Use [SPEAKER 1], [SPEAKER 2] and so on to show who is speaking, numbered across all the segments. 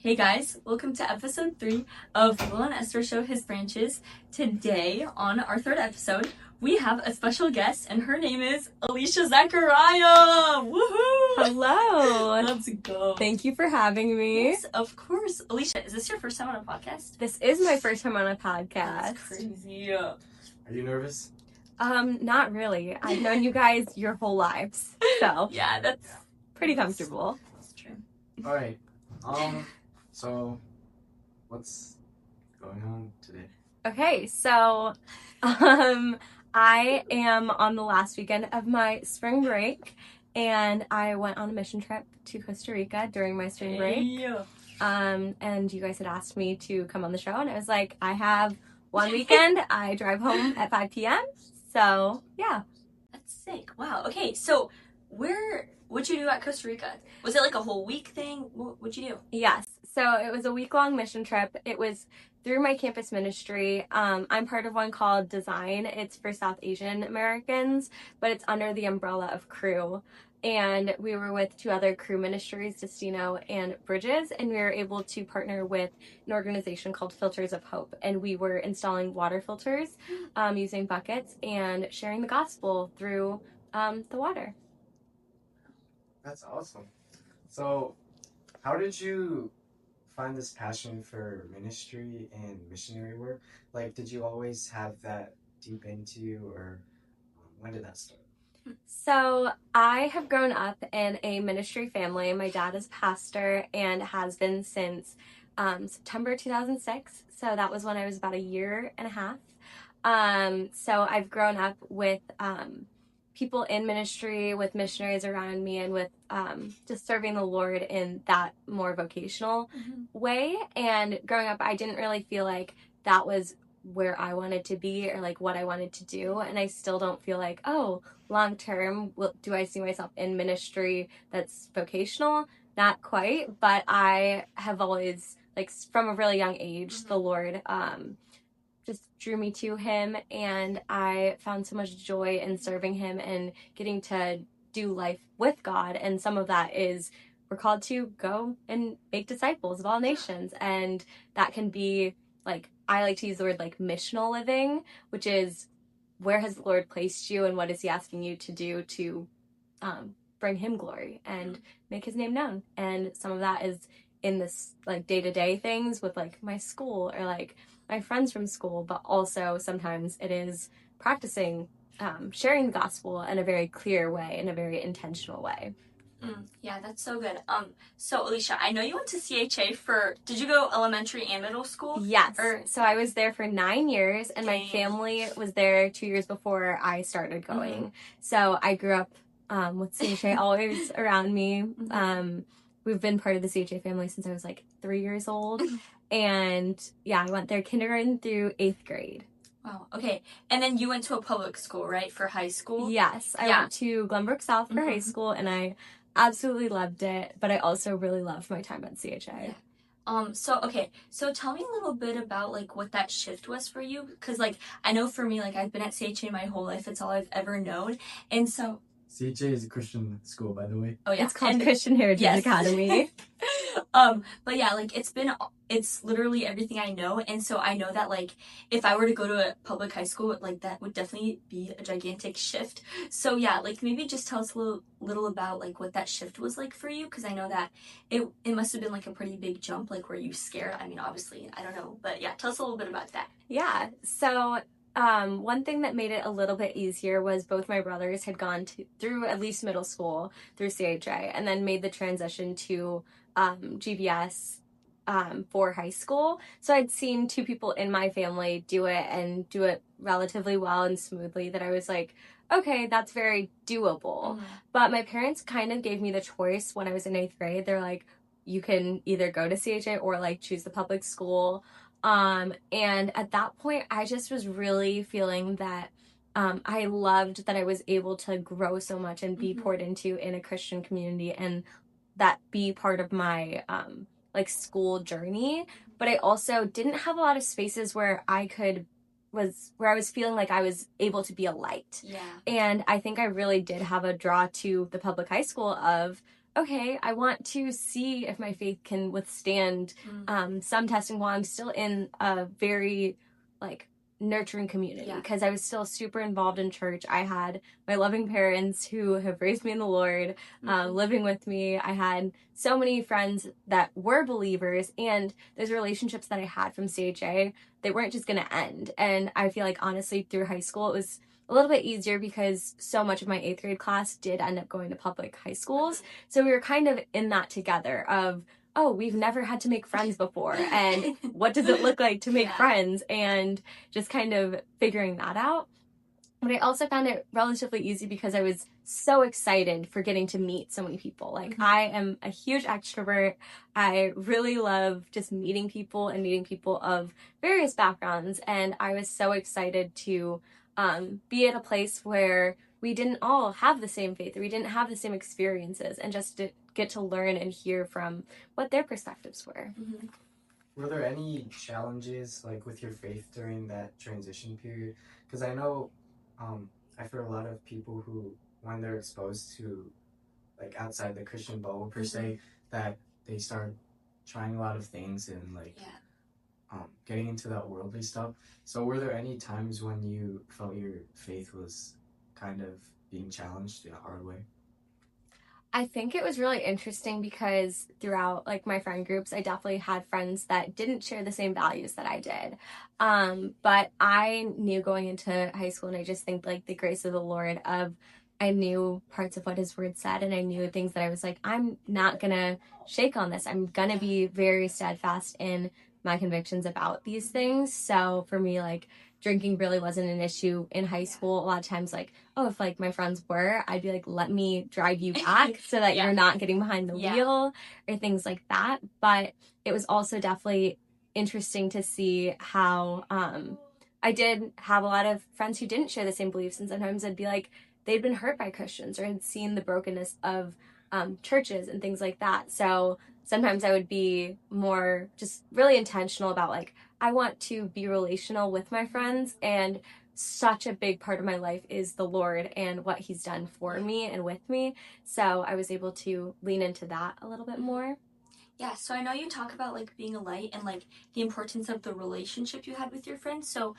[SPEAKER 1] Hey guys, welcome to episode 3 of Will and Esther Show His Branches. Today, on our 3rd episode, we have a special guest, and her name is Alisha Zachariah! Woohoo!
[SPEAKER 2] Hello!
[SPEAKER 1] Let's go.
[SPEAKER 2] Thank you for having me.
[SPEAKER 1] Yes, of course. Alisha, is this your first time on a podcast?
[SPEAKER 2] This is my first time on a podcast.
[SPEAKER 1] That's crazy.
[SPEAKER 3] Are you nervous?
[SPEAKER 2] Not really. I've known you guys your whole lives, so
[SPEAKER 1] Yeah, that's
[SPEAKER 2] pretty comfortable.
[SPEAKER 1] That's true.
[SPEAKER 3] All right. So what's going on today?
[SPEAKER 2] Okay, so I am on the last weekend of my spring break, and I went on a mission trip to Costa Rica during my spring break.
[SPEAKER 1] Yeah.
[SPEAKER 2] And you guys had asked me to come on the show, and I was like, I have one weekend. I drive home at 5 p.m. So yeah.
[SPEAKER 1] That's sick. Wow. Okay, so what'd you do at Costa Rica? Was it like a whole week thing? What'd you do?
[SPEAKER 2] Yes. So it was a week-long mission trip. It was through my campus ministry. I'm part of one called Design. It's for South Asian Americans, but it's under the umbrella of Crew. And we were with 2 other Crew ministries, Destino and Bridges, and we were able to partner with an organization called Filters of Hope. And we were installing water filters using buckets and sharing the gospel through the water.
[SPEAKER 3] That's awesome. So, how did you find this passion for ministry and missionary work? Like, did you always have that deep into you, or when did that start?
[SPEAKER 2] So I have grown up in a ministry family. My dad is pastor and has been since September 2006. So that was when I was about a year and a half. So I've grown up with people in ministry, with missionaries around me, and with just serving the Lord in that more vocational way. And growing up, I didn't really feel like that was where I wanted to be or like what I wanted to do. And I still don't feel like, oh, long term, do I see myself in ministry that's vocational? Not quite, but I have always, like, from a really young age, the Lord just drew me to him, and I found so much joy in serving him and getting to do life with God. And some of that is we're called to go and make disciples of all nations, and that can be like, I like to use the word like missional living, which is where has the Lord placed you and what is he asking you to do to bring him glory and make his name known. And some of that is in this like day-to-day things with like my school or like my friends from school, but also sometimes it is practicing sharing the gospel in a very clear way, in a very intentional way.
[SPEAKER 1] Yeah, that's so good. So Alisha, I know you went to CHA did you go elementary and middle school?
[SPEAKER 2] Yes. So I was there for 9 years, and my family was there 2 years before I started going. So I grew up with CHA always around me. We've been part of the CHA family since I was like 3 years old. And yeah, I went there kindergarten through 8th grade.
[SPEAKER 1] Wow, okay. And then you went to a public school, right, for high school?
[SPEAKER 2] Yes, I went to Glenbrook South for high school, and I absolutely loved it, but I also really loved my time at CHA.
[SPEAKER 1] Yeah. So tell me a little bit about like what that shift was for you, because like I know for me, like I've been at CHA my whole life. It's all I've ever known. And so
[SPEAKER 3] CHA is a Christian school, by the way.
[SPEAKER 1] Oh yeah,
[SPEAKER 2] it's called Christian Heritage Academy.
[SPEAKER 1] But yeah, like it's literally everything I know. And so I know that like if I were to go to a public high school, like that would definitely be a gigantic shift. So yeah, like maybe just tell us a little about like what that shift was like for you, because I know that it must have been like a pretty big jump. Like, were you scared? I mean, obviously I don't know, but yeah, tell us a little bit about that.
[SPEAKER 2] Yeah, so one thing that made it a little bit easier was both my brothers had gone through at least middle school through CHA, and then made the transition to GBS for high school. So I'd seen 2 people in my family do it and do it relatively well and smoothly, that I was like, okay, that's very doable. But my parents kind of gave me the choice when I was in 8th grade. They're like, you can either go to CHA or like choose the public school. And at that point, I just was really feeling that I loved that I was able to grow so much and be poured into in a Christian community, and that be part of my like school journey. But I also didn't have a lot of spaces where I was feeling like I was able to be a light.
[SPEAKER 1] Yeah.
[SPEAKER 2] And I think I really did have a draw to the public high school of okay, I want to see if my faith can withstand some testing while I'm still in a very like nurturing community, because I was still super involved in church. I had my loving parents who have raised me in the Lord, living with me. I had so many friends that were believers, and those relationships that I had from CHA, they weren't just going to end. And I feel like honestly through high school it was a little bit easier because so much of my 8th grade class did end up going to public high schools. So we were kind of in that together of, oh, we've never had to make friends before, and what does it look like to make friends, and just kind of figuring that out. But I also found it relatively easy because I was so excited for getting to meet so many people. Like, I am a huge extrovert. I really love just meeting people and meeting people of various backgrounds. And I was so excited to be at a place where we didn't all have the same faith, or we didn't have the same experiences, and just to get to learn and hear from what their perspectives were.
[SPEAKER 3] Were there any challenges like with your faith during that transition period? Because I know I've heard a lot of people who, when they're exposed to like outside the Christian bubble per se, that they start trying a lot of things and like getting into that worldly stuff. So were there any times when you felt your faith was kind of being challenged in a hard way?
[SPEAKER 2] I think it was really interesting because throughout like my friend groups, I definitely had friends that didn't share the same values that I did. But I knew going into high school, and I just think like the grace of the Lord of, I knew parts of what his word said, and I knew things that I was like, I'm not gonna shake on this. I'm gonna be very steadfast in my convictions about these things. So for me, like, drinking really wasn't an issue in high school. A lot of times, like, oh, if like my friends were, I'd be like, let me drive you back so that you're not getting behind the wheel, or things like that. But it was also definitely interesting to see how I did have a lot of friends who didn't share the same beliefs, and sometimes I'd be like, they'd been hurt by Christians or had seen the brokenness of churches and things like that. So sometimes I would be more just really intentional about like, I want to be relational with my friends, and such a big part of my life is the Lord and what he's done for me and with me. So I was able to lean into that a little bit more.
[SPEAKER 1] Yeah, so I know you talk about like being a light and like the importance of the relationship you had with your friends. So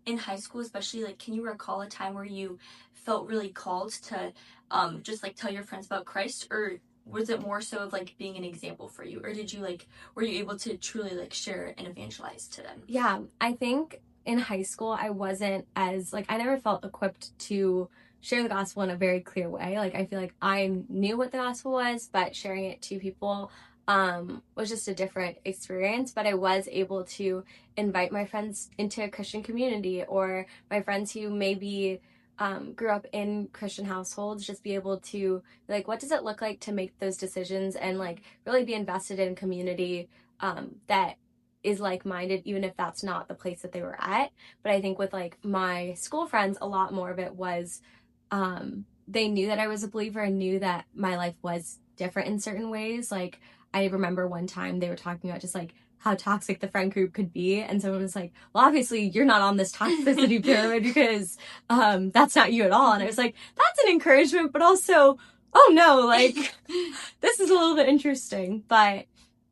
[SPEAKER 1] in high school especially, like, can you recall a time where you felt really called to just like tell your friends about Christ, or was it more so of like being an example for you, or did you like, were you able to truly like share and evangelize to them?
[SPEAKER 2] Yeah, I think in high school I wasn't as like, I never felt equipped to share the gospel in a very clear way. Like, I feel like I knew what the gospel was, but sharing it to people was just a different experience. But I was able to invite my friends into a Christian community, or my friends who maybe grew up in Christian households, just be able to like, what does it look like to make those decisions and like really be invested in community that is like-minded, even if that's not the place that they were at. But I think with like my school friends, a lot more of it was they knew that I was a believer and knew that my life was different in certain ways. Like, I remember one time they were talking about just like how toxic the friend group could be, and someone was like, well, obviously you're not on this toxicity pyramid because that's not you at all. And I was like, that's an encouragement, but also, oh no, like this is a little bit interesting. But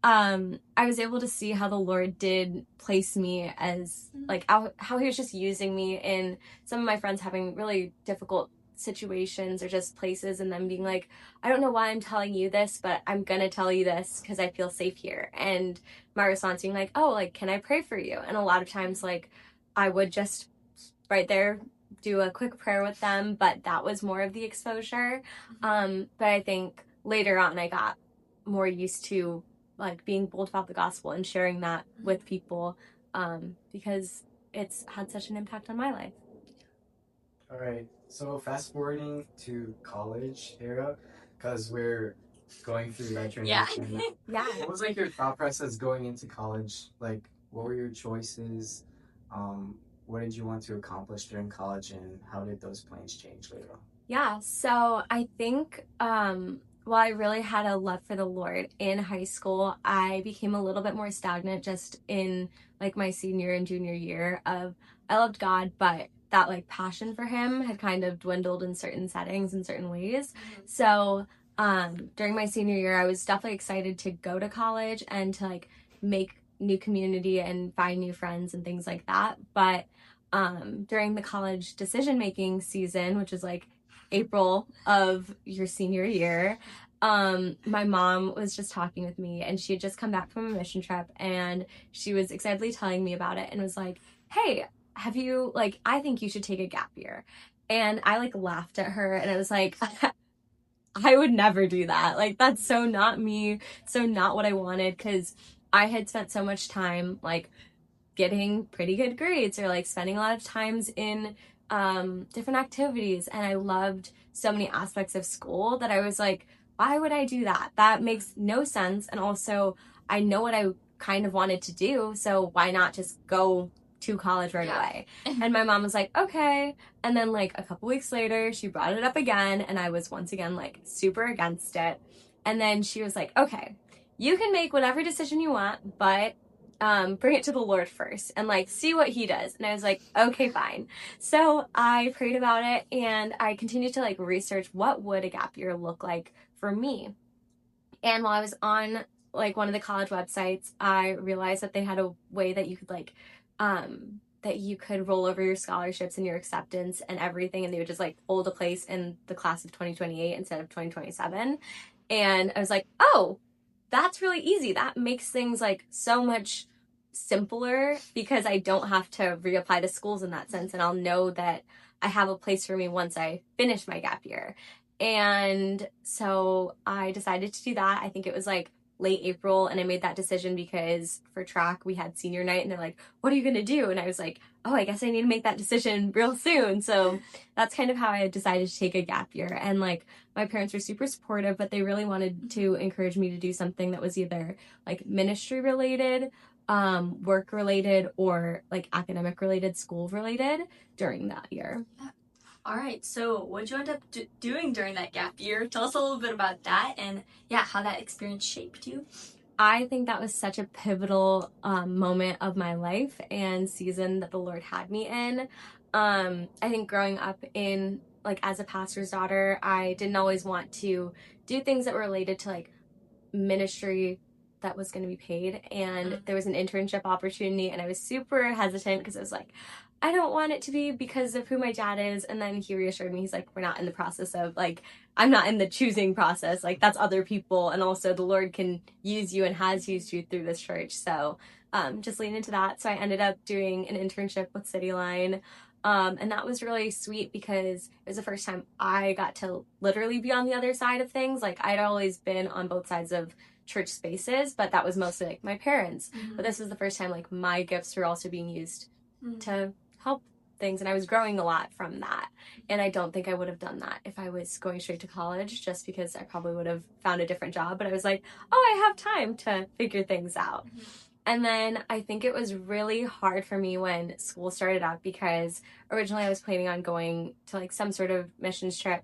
[SPEAKER 2] I was able to see how the Lord did place me as like how he was just using me in some of my friends having really difficult situations or just places, and them being like, I don't know why I'm telling you this, but I'm gonna tell you this because I feel safe here. And my response being like, oh, like, can I pray for you? And a lot of times, like, I would just right there do a quick prayer with them, but that was more of the exposure. But I think later on I got more used to like being bold about the gospel and sharing that with people, because it's had such an impact on my life.
[SPEAKER 3] All right. So fast forwarding to college era, because we're going through that transition.
[SPEAKER 2] Yeah.
[SPEAKER 3] What was like your thought process going into college? Like, what were your choices? What did you want to accomplish during college, and how did those plans change later on?
[SPEAKER 2] Yeah, so I think while I really had a love for the Lord in high school, I became a little bit more stagnant just in like my senior and junior year of, I loved God, but that like passion for him had kind of dwindled in certain settings in certain ways. So during my senior year, I was definitely excited to go to college and to like make new community and find new friends and things like that. But during the college decision making season, which is like April of your senior year, my mom was just talking with me, and she had just come back from a mission trip, and she was excitedly telling me about it and was like, hey, have you, like, I think you should take a gap year. And I like laughed at her, and I was like, I would never do that. Like, that's so not me, so not what I wanted, because I had spent so much time like getting pretty good grades, or like spending a lot of times in different activities, and I loved so many aspects of school that I was like, why would I do that? That makes no sense. And also, I know what I kind of wanted to do, so why not just go to college right away? And my mom was like, okay. And then like a couple weeks later, she brought it up again, and I was once again like super against it. And then she was like, okay, you can make whatever decision you want, but bring it to the Lord first and like see what he does. And I was like, okay, fine. So I prayed about it, and I continued to like research what would a gap year look like for me. And while I was on like one of the college websites, I realized that they had a way that you could like that you could roll over your scholarships and your acceptance and everything, and they would just like hold a place in the class of 2028 instead of 2027. And I was like, oh, that's really easy. That makes things like so much simpler, because I don't have to reapply to schools in that sense, and I'll know that I have a place for me once I finish my gap year. And so I decided to do that. I think it was like late April, and I made that decision because for track we had senior night, and they're like, what are you going to do? And I was like, oh, I guess I need to make that decision real soon. So that's kind of how I decided to take a gap year. And like, my parents were super supportive, but they really wanted to encourage me to do something that was either like ministry related, work related, or like academic related, school related during that year.
[SPEAKER 1] All right, so what did you end up doing during that gap year? Tell us a little bit about that, and yeah, how that experience shaped you.
[SPEAKER 2] I think that was such a pivotal moment of my life and season that the Lord had me in. I think growing up in like as a pastor's daughter, I didn't always want to do things that were related to like ministry that was going to be paid, and there was an internship opportunity, and I was super hesitant because I was like, I don't want it to be because of who my dad is. And then he reassured me, he's like, we're not in the process of like, I'm not in the choosing process, like that's other people, and also the Lord can use you and has used you through this church. So just lean into that. So I ended up doing an internship with City Line. And that was really sweet because it was the first time I got to literally be on the other side of things. Like, I'd always been on both sides of church spaces, but that was mostly like my parents. But this was the first time like my gifts were also being used to help things, and I was growing a lot from that. And I don't think I would have done that if I was going straight to college, just because I probably would have found a different job. But I was like, oh, I have time to figure things out. And then I think it was really hard for me when school started up, because originally I was planning on going to like some sort of missions trip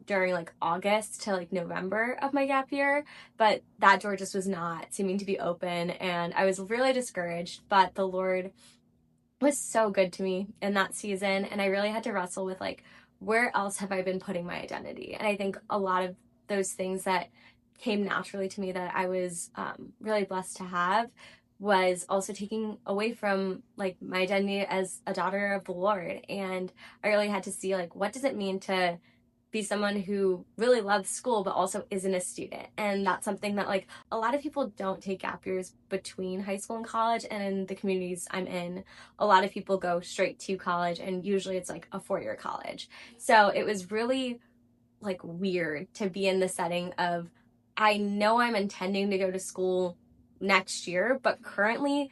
[SPEAKER 2] during like August to like November of my gap year, but that door just was not seeming to be open, and I was really discouraged. But the Lord was so good to me in that season, and I really had to wrestle with like, where else have I been putting my identity? And I think a lot of those things that came naturally to me that I was really blessed to have was also taking away from like my identity as a daughter of the Lord. And I really had to see like, what does it mean to be someone who really loves school but also isn't a student? And that's something that like a lot of people don't take gap years between high school and college. And in the communities I'm in, a lot of people go straight to college, and usually it's like a 4-year college. So it was really like weird to be in the setting of, I know I'm intending to go to school next year, but currently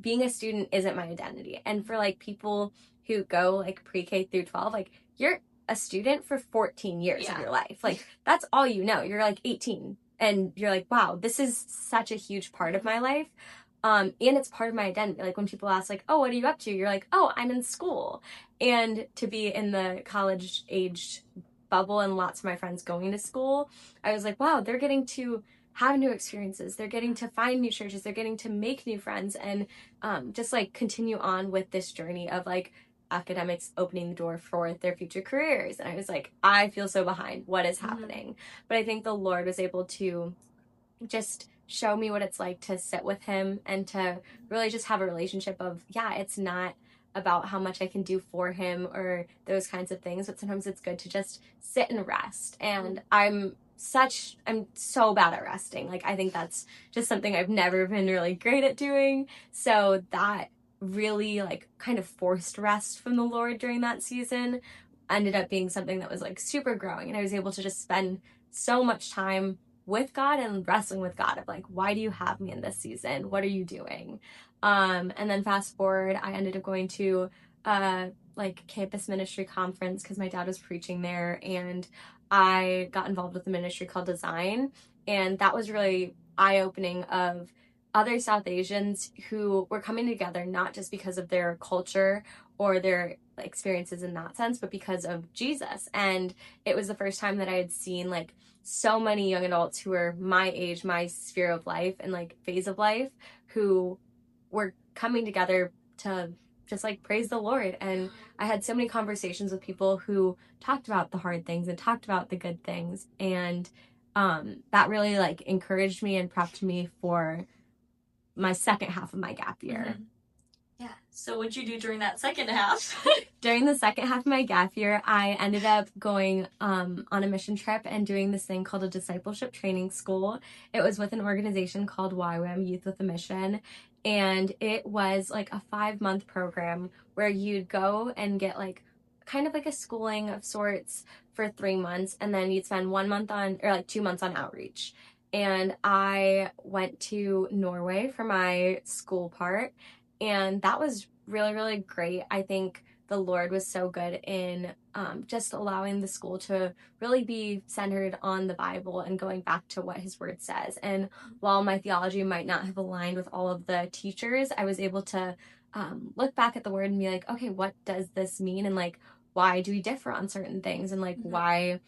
[SPEAKER 2] being a student isn't my identity. And for like people who go like pre-K through 12, like you're a student for 14 years of your life. Like that's all you know. You're like 18 and you're like, wow, this is such a huge part of my life. And it's part of my identity. Like when people ask like, oh, what are you up to? You're like, oh, I'm in school. And to be in the college age bubble and lots of my friends going to school, I was like, wow, they're getting to have new experiences. They're getting to find new churches. They're getting to make new friends, and just like continue on with this journey of like academics opening the door for their future careers. And I was like, I feel so behind. What is happening? But I think the Lord was able to just show me what it's like to sit with him and to really just have a relationship of, yeah, it's not about how much I can do for him or those kinds of things, but sometimes it's good to just sit and rest. And I'm so bad at resting. Like, I think that's just something I've never been really great at doing. So that really like kind of forced rest from the Lord during that season ended up being something that was like super growing. And I was able to just spend so much time with God and wrestling with God of like, why do you have me in this season? What are you doing? And then fast forward, I ended up going to like campus ministry conference because my dad was preaching there, and I got involved with a ministry called Design, and that was really eye-opening of other South Asians who were coming together not just because of their culture or their experiences in that sense, but because of Jesus. And it was the first time that I had seen like so many young adults who were my age, my sphere of life and like phase of life, who were coming together to just like praise the Lord. And I had so many conversations with people who talked about the hard things and talked about the good things. And that really like encouraged me and prepped me for my second half of my gap year.
[SPEAKER 1] Yeah. So what'd you do during that second half?
[SPEAKER 2] During the second half of my gap year, I ended up going on a mission trip and doing this thing called a discipleship training school. It was with an organization called Y-WAM, Youth with a Mission. And it was like a 5-month program where you'd go and get like kind of like a schooling of sorts for 3 months. And then you'd spend 1 month on, or like 2 months on outreach. And I went to Norway for my school part. And that was really, really great. I think the Lord was so good in just allowing the school to really be centered on the Bible and going back to what his word says. And while my theology might not have aligned with all of the teachers, I was able to look back at the word and be like, okay, what does this mean? And like, why do we differ on certain things? And like, why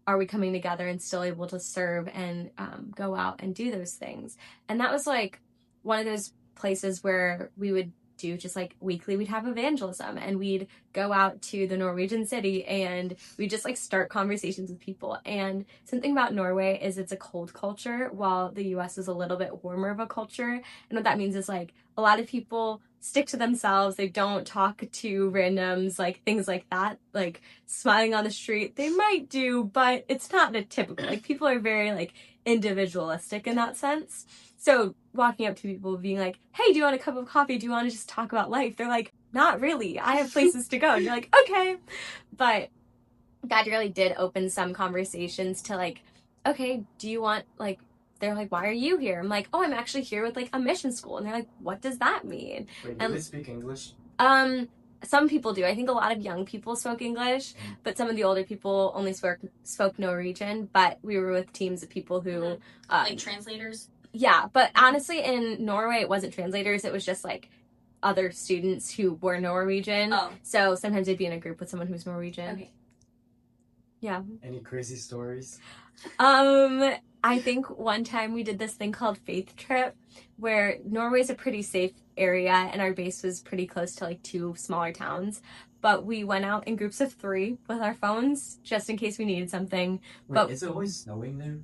[SPEAKER 2] are we coming together and still able to serve and go out and do those things? And that was like one of those places where we would do just like weekly, we'd have evangelism and we'd go out to the Norwegian city and we'd just like start conversations with people. And something about Norway is it's a cold culture while the US is a little bit warmer of a culture. And what that means is like a lot of people stick to themselves. They don't talk to randoms, like things like that, like smiling on the street. They might do, but it's not a typical, like people are very like individualistic in that sense. So walking up to people being like, hey, do you want a cup of coffee? Do you want to just talk about life? They're like, not really. I have places to go. And you're like, okay. But God really did open some conversations to like, okay, do you want like, they're like, why are you here? I'm like, oh, I'm actually here with like a mission school. And they're like, what does that mean?
[SPEAKER 3] Wait, do they speak English?
[SPEAKER 2] Some people do. I think a lot of young people spoke English, but some of the older people only spoke Norwegian. But we were with teams of people who
[SPEAKER 1] like translators.
[SPEAKER 2] Yeah, but honestly, in Norway, it wasn't translators. It was just like other students who were Norwegian.
[SPEAKER 1] Oh.
[SPEAKER 2] So sometimes I'd be in a group with someone who's Norwegian.
[SPEAKER 1] Okay.
[SPEAKER 2] Yeah.
[SPEAKER 3] Any crazy stories?
[SPEAKER 2] I think one time we did this thing called Faith Trip, where Norway's a pretty safe area and our base was pretty close to like 2 smaller towns. But we went out in groups of 3 with our phones just in case we needed something.
[SPEAKER 3] Wait,
[SPEAKER 2] but
[SPEAKER 3] is it always snowing there?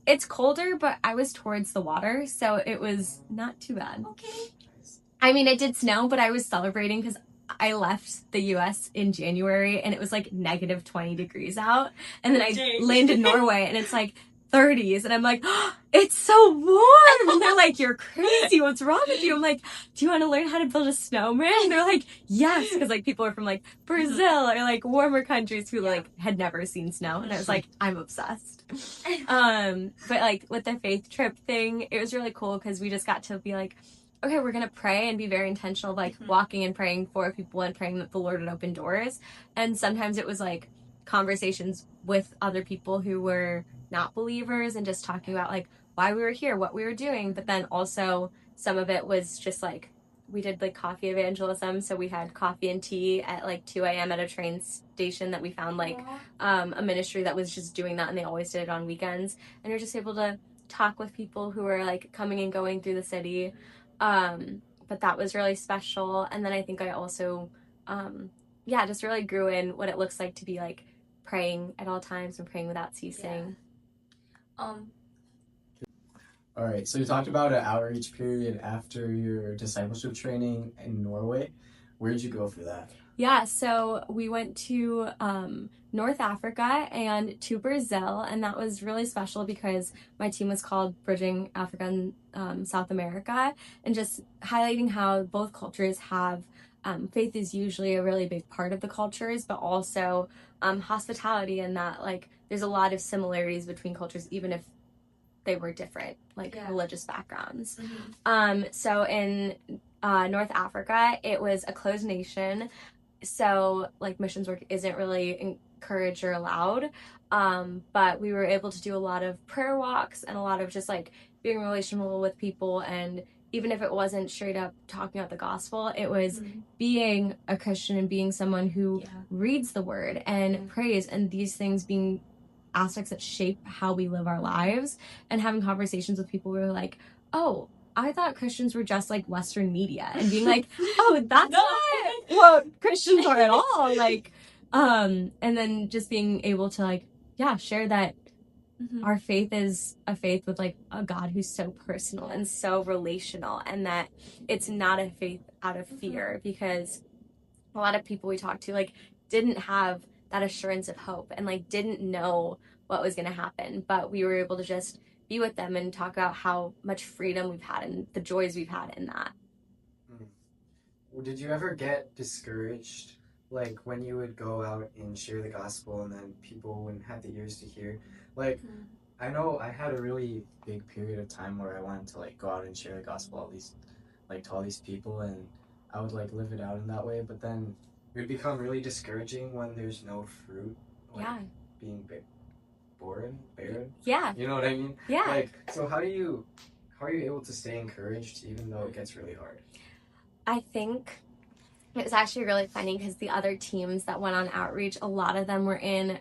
[SPEAKER 2] It's colder, but I was towards the water, so it was not too bad.
[SPEAKER 1] Okay.
[SPEAKER 2] I mean, it did snow, but I was celebrating because I left the US in January and it was like negative 20 degrees out. And then I landed in Norway and it's like 30s. And I'm like, oh, it's so warm. And they're like, you're crazy. What's wrong with you? I'm like, do you want to learn how to build a snowman? And they're like, yes. Because like people are from like Brazil or like warmer countries who like had never seen snow. And I was like, I'm obsessed. But like with the faith trip thing, it was really cool because we just got to be like, okay, we're going to pray and be very intentional, like walking and praying for people and praying that the Lord would open doors. And sometimes it was like conversations with other people who were not believers and just talking about like why we were here, what we were doing. But then also some of it was just like, we did like coffee evangelism. So we had coffee and tea at like 2 a.m. at a train station that we found like a ministry that was just doing that. And they always did it on weekends. And you're just able to talk with people who were like coming and going through the city. But that was really special. And then I think I also yeah, just really grew in what it looks like to be like praying at all times and praying without ceasing.
[SPEAKER 1] Um,
[SPEAKER 3] All right, so you talked about an outreach period after your discipleship training in Norway. Where did you go for that?
[SPEAKER 2] Yeah, so we went to North Africa and to Brazil, and that was really special because my team was called Bridging Africa and South America, and just highlighting how both cultures have faith is usually a really big part of the cultures, but also hospitality, and that like there's a lot of similarities between cultures, even if they were different, like religious backgrounds. So in North Africa, it was a closed nation, so like missions work isn't really encouraged or allowed, but we were able to do a lot of prayer walks and a lot of just like being relational with people, and even if it wasn't straight up talking about the gospel, it was being a Christian and being someone who reads the word and prays, and these things being aspects that shape how we live our lives, and having conversations with people who are like, oh, I thought Christians were just like Western media, and being like, oh, that's not what Christians are at all. Like, and then just being able to like, yeah, share that our faith is a faith with like a God who's so personal and so relational, and that it's not a faith out of fear, because a lot of people we talked to like didn't have that assurance of hope and like didn't know what was going to happen, but we were able to just be with them and talk about how much freedom we've had and the joys we've had in that.
[SPEAKER 3] Did you ever get discouraged, like when you would go out and share the gospel and then people wouldn't have the ears to hear? Like, I know I had a really big period of time where I wanted to like go out and share the gospel all these, like to all these people, and I would like live it out in that way. But then it would become really discouraging when there's no fruit, like being barren.
[SPEAKER 2] Yeah.
[SPEAKER 3] You know what I mean?
[SPEAKER 2] Yeah.
[SPEAKER 3] Like, so how are you able to stay encouraged even though it gets really hard?
[SPEAKER 2] I think it was actually really funny because the other teams that went on outreach, a lot of them were in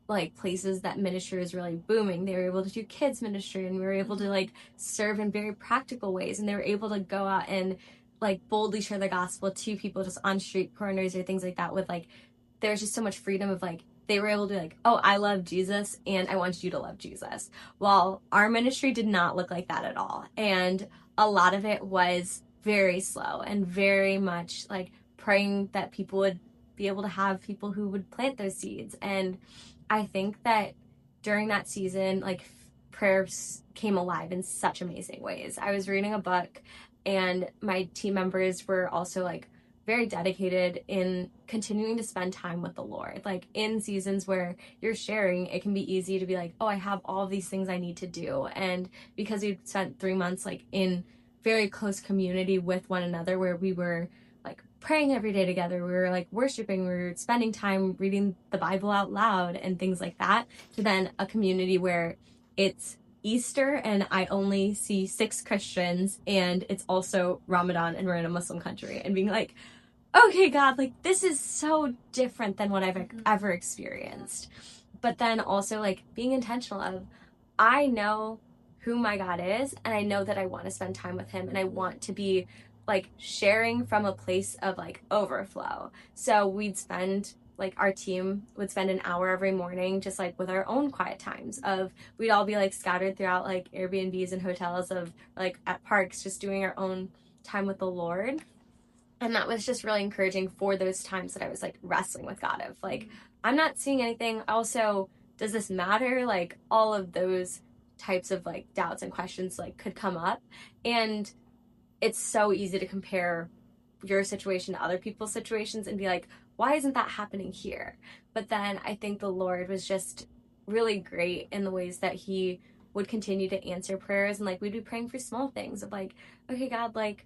[SPEAKER 2] like places that ministry is really booming. They were able to do kids ministry, and we were able to like serve in very practical ways, and they were able to go out and like boldly share the gospel to people just on street corners or things like that, with like there's just so much freedom of like they were able to like, oh, I love Jesus and I want you to love Jesus. While our ministry did not look like that at all, and a lot of it was very slow and very much like praying that people would be able to have people who would plant those seeds. And I think that during that season, like prayers came alive in such amazing ways. I was reading a book, and my team members were also like very dedicated in continuing to spend time with the Lord. Like in seasons where you're sharing, it can be easy to be like, oh, I have all of these things I need to do. And because we spent 3 months like in very close community with one another, where we were like praying every day together, we were like worshiping, we were spending time reading the Bible out loud and things like that, to then a community where it's Easter and I only see 6 Christians, and it's also Ramadan and we're in a Muslim country, and being like, okay, God, like this is so different than what I've ever experienced. But then also like being intentional of, I know who my God is, and I know that I want to spend time with him, and I want to be like sharing from a place of like overflow. So we'd spend like our team would spend an hour every morning just like with our own quiet times of, we'd all be like scattered throughout like Airbnbs and hotels of like at parks, just doing our own time with the Lord. And that was just really encouraging for those times that I was like wrestling with God of like, I'm not seeing anything. Also, does this matter? Like all of those types of like doubts and questions like could come up. And it's so easy to compare your situation to other people's situations and be like, why isn't that happening here? But then I think the Lord was just really great in the ways that he would continue to answer prayers. And like we'd be praying for small things of like, okay, God, like,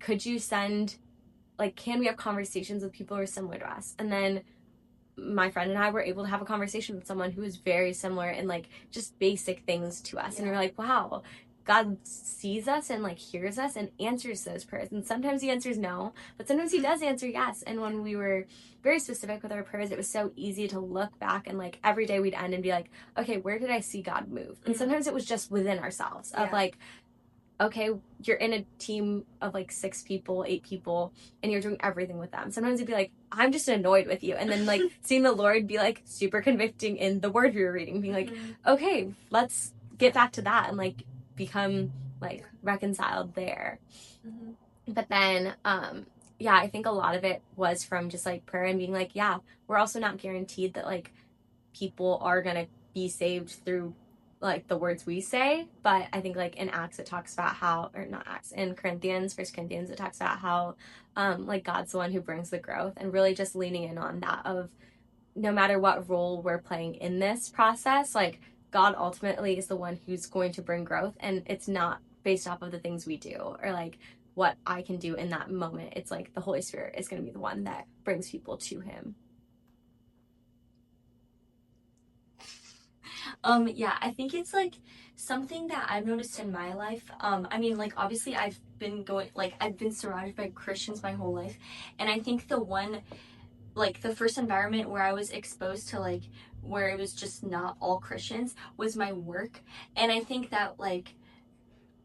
[SPEAKER 2] could you send, like, can we have conversations with people who are similar to us? And then my friend and I were able to have a conversation with someone who was very similar in like just basic things to us. And we were like, wow, God sees us and like hears us and answers those prayers. And sometimes he answers no, but sometimes he does answer yes. And when we were very specific with our prayers, it was so easy to look back and like every day we'd end and be like, okay, where did I see God move? And sometimes it was just within ourselves of like, okay, you're in a team of like 6 people, 8 people, and you're doing everything with them. Sometimes you'd be like, I'm just annoyed with you. And then like seeing the Lord be like super convicting in the word we were reading, being like, okay, let's get back to that and like become like reconciled there. But then, yeah, I think a lot of it was from just like prayer and being like, yeah, we're also not guaranteed that like people are gonna be saved through like the words we say. But I think like in Acts it talks about how, or not Acts, in Corinthians, First Corinthians, it talks about how like God's the one who brings the growth, and really just leaning in on that of no matter what role we're playing in this process, like God ultimately is the one who's going to bring growth, and it's not based off of the things we do or like what I can do in that moment. It's like the Holy Spirit is going to be the one that brings people to him.
[SPEAKER 1] Yeah, I think it's like something that I've noticed in my life. I mean, like obviously I've been surrounded by Christians my whole life, and I think the first environment where I was exposed to like where it was just not all Christians was my work, and I think that like